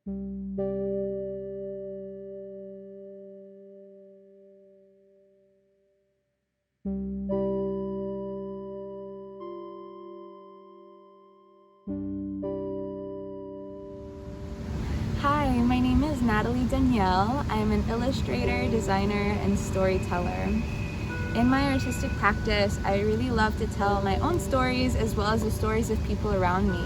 Hi, my name is Natalie Danielle. I'm an illustrator, designer, and storyteller. In my artistic practice, I really love to tell my own stories as well as the stories of people around me.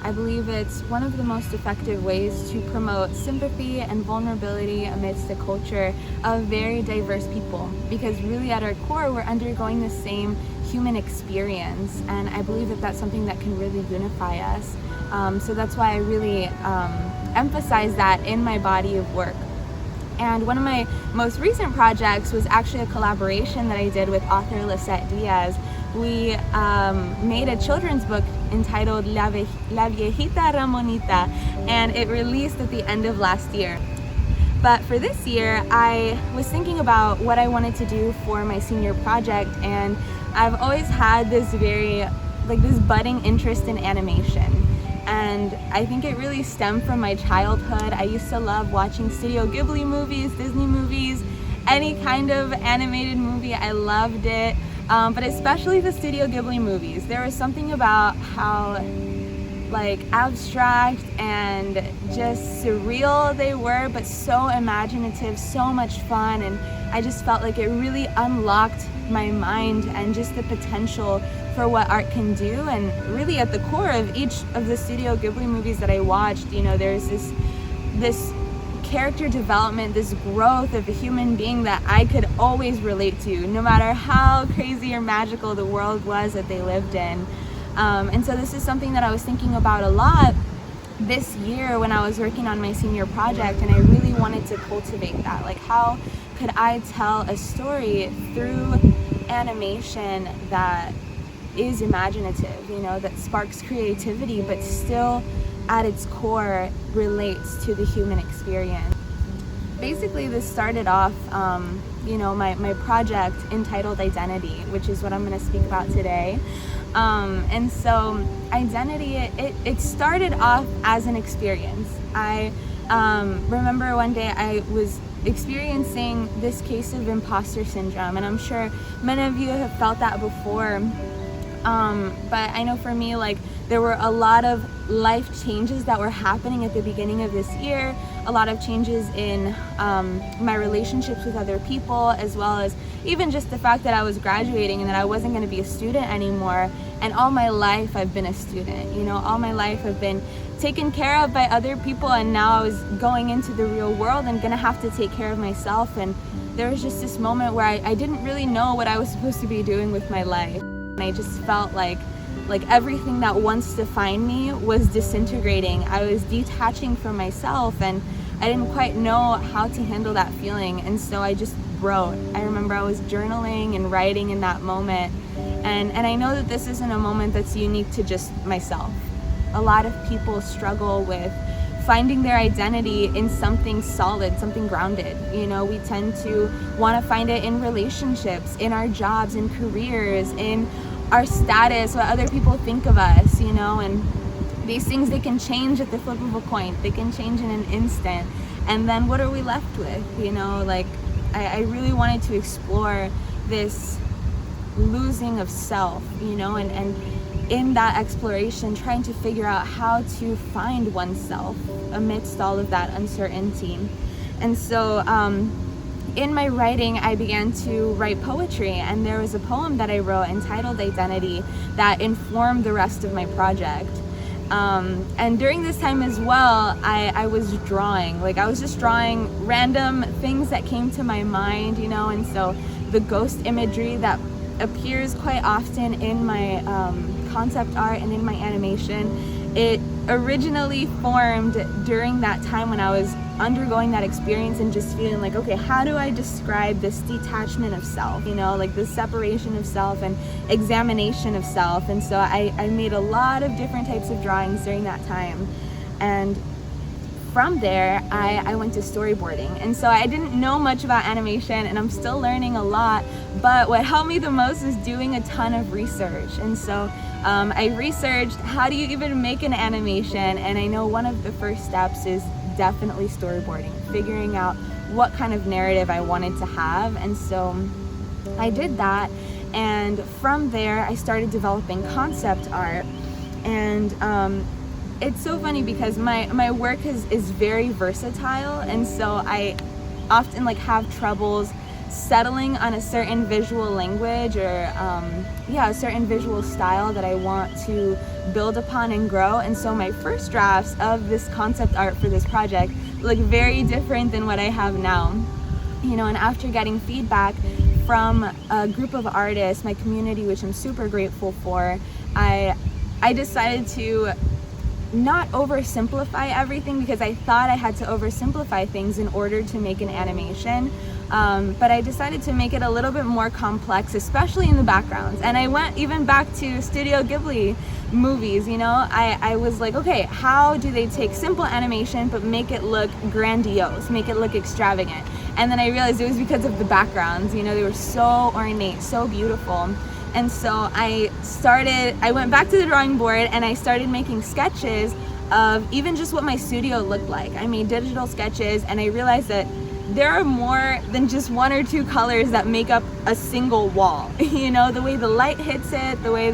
I believe it's one of the most effective ways to promote sympathy and vulnerability amidst a culture of very diverse people, because really at our core, we're undergoing the same human experience, and I believe that that's something that can really unify us. So that's why I really emphasize that in my body of work. And one of my most recent projects was actually a collaboration that I did with author Lisette Diaz. We made a children's book entitled La Viejita Ramonita, and it released at the end of last year. But for this year, I was thinking about what I wanted to do for my senior project, and I've always had this this budding interest in animation. And I think it really stemmed from my childhood. I used to love watching Studio Ghibli movies, Disney movies, any kind of animated movie. I loved it, but especially the Studio Ghibli movies. There was something about how abstract and just surreal they were, but so imaginative, so much fun, and I just felt like it really unlocked my mind and just the potential for what art can do. And really at the core of each of the Studio Ghibli movies that I watched, there's this character development, this growth of a human being that I could always relate to, no matter how crazy or magical the world was that they lived in. And so this is something that I was thinking about a lot this year when I was working on my senior project, and I really wanted to cultivate that. Like, how could I tell a story through animation that is imaginative, that sparks creativity, but still at its core relates to the human experience. Basically, this started off, my project entitled Identity, which is what I'm going to speak about today. And so identity, it started off as an experience. I remember one day I was experiencing this case of imposter syndrome, and I'm sure many of you have felt that before. But I know for me, there were a lot of life changes that were happening at the beginning of this year, a lot of changes in my relationships with other people, as well as even just the fact that I was graduating and that I wasn't going to be a student anymore. And all my life I've been a student, all my life I've been taken care of by other people, and now I was going into the real world and gonna have to take care of myself. And there was just this moment where I didn't really know what I was supposed to be doing with my life. And I just felt like everything that once defined me was disintegrating. I was detaching from myself, and I didn't quite know how to handle that feeling. And so I just wrote. I remember I was journaling and writing in that moment. And I know that this isn't a moment that's unique to just myself. A lot of people struggle with finding their identity in something solid, something grounded. We tend to want to find it in relationships, in our jobs, in careers, in our status, what other people think of us, and these things, they can change at the flip of a coin. They can change in an instant. And then what are we left with? I really wanted to explore this losing of self, and in that exploration, trying to figure out how to find oneself amidst all of that uncertainty. And so in my writing, I began to write poetry, and there was a poem that I wrote entitled Identity that informed the rest of my project. And during this time as well, I was drawing. I was just drawing random things that came to my mind, and so the ghost imagery that appears quite often in my concept art and in my animation, it originally formed during that time when I was undergoing that experience and just feeling like, okay, how do I describe this detachment of self, this separation of self and examination of self. And so I made a lot of different types of drawings during that time. And from there, I went to storyboarding. And so I didn't know much about animation, and I'm still learning a lot, but what helped me the most is doing a ton of research. And so I researched, how do you even make an animation? And I know one of the first steps is definitely storyboarding, figuring out what kind of narrative I wanted to have. And so I did that, and from there I started developing concept art. And it's so funny because my work is very versatile, and so I often have troubles settling on a certain visual language or a certain visual style that I want to build upon and grow. And so my first drafts of this concept art for this project look very different than what I have now, and after getting feedback from a group of artists, my community, which I'm super grateful for, I decided to not oversimplify everything, because I thought I had to oversimplify things in order to make an animation. But I decided to make it a little bit more complex, especially in the backgrounds. And I went even back to Studio Ghibli movies, I was like, okay, how do they take simple animation but make it look grandiose, make it look extravagant? And then I realized it was because of the backgrounds, they were so ornate, so beautiful. And so I went back to the drawing board and I started making sketches of even just what my studio looked like. I made digital sketches, and I realized that there are more than just one or two colors that make up a single wall. The way the light hits it, the way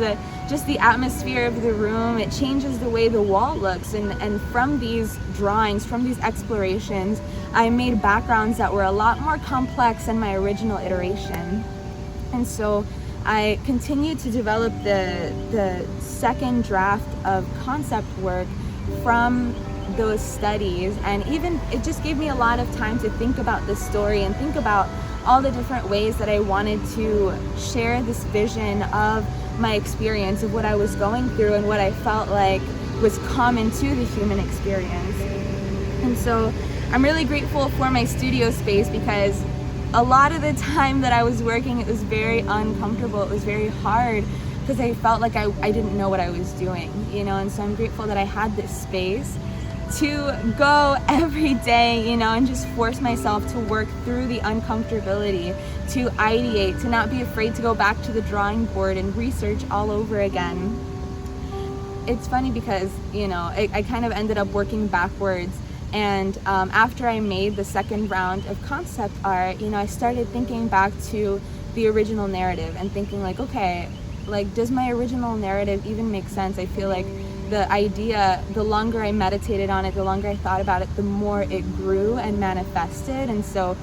just the atmosphere of the room, it changes the way the wall looks. And from these drawings, from these explorations, I made backgrounds that were a lot more complex than my original iteration. And so I continued to develop the second draft of concept work from those studies, and even it just gave me a lot of time to think about this story and think about all the different ways that I wanted to share this vision of my experience, of what I was going through and what I felt like was common to the human experience. And so I'm really grateful for my studio space, because a lot of the time that I was working, it was very uncomfortable, it was very hard, because I felt like I didn't know what I was doing, and so I'm grateful that I had this space to go every day, and just force myself to work through the uncomfortability, to ideate, to not be afraid to go back to the drawing board and research all over again. It's funny because, I kind of ended up working backwards. And after I made the second round of concept art, I started thinking back to the original narrative and thinking okay, does my original narrative even make sense? I feel like the idea, the longer I meditated on it, the longer I thought about it, the more it grew and manifested. And so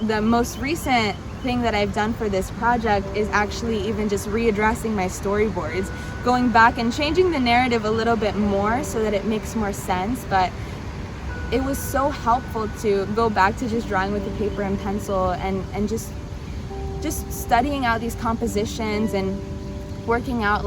the most recent thing that I've done for this project is actually even just readdressing my storyboards, going back and changing the narrative a little bit more so that it makes more sense. But it was so helpful to go back to just drawing with the paper and pencil and just studying out these compositions and working out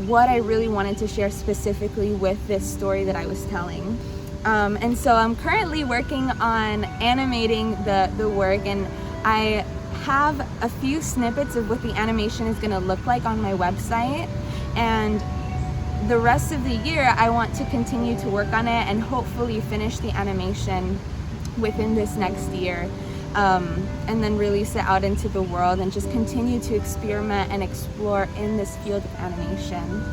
what I really wanted to share specifically with this story that I was telling. And so I'm currently working on animating the work, and I have a few snippets of what the animation is going to look like on my website. And the rest of the year, I want to continue to work on it and hopefully finish the animation within this next year, and then release it out into the world and just continue to experiment and explore in this field of animation.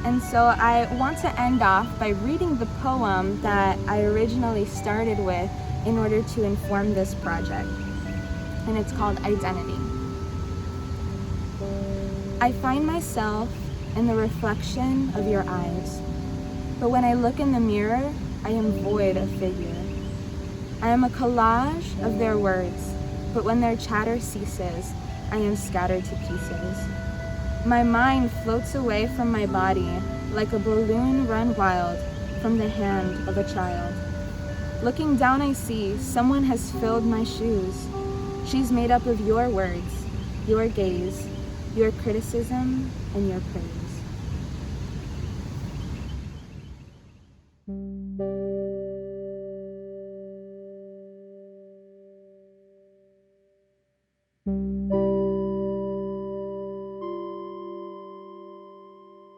And so I want to end off by reading the poem that I originally started with in order to inform this project. And it's called Identity. I find myself in the reflection of your eyes, but when I look in the mirror, I am void of figure. I am a collage of their words, but when their chatter ceases, I am scattered to pieces. My mind floats away from my body like a balloon run wild from the hand of a child. Looking down, I see someone has filled my shoes. She's made up of your words, your gaze, your criticism, and your praise.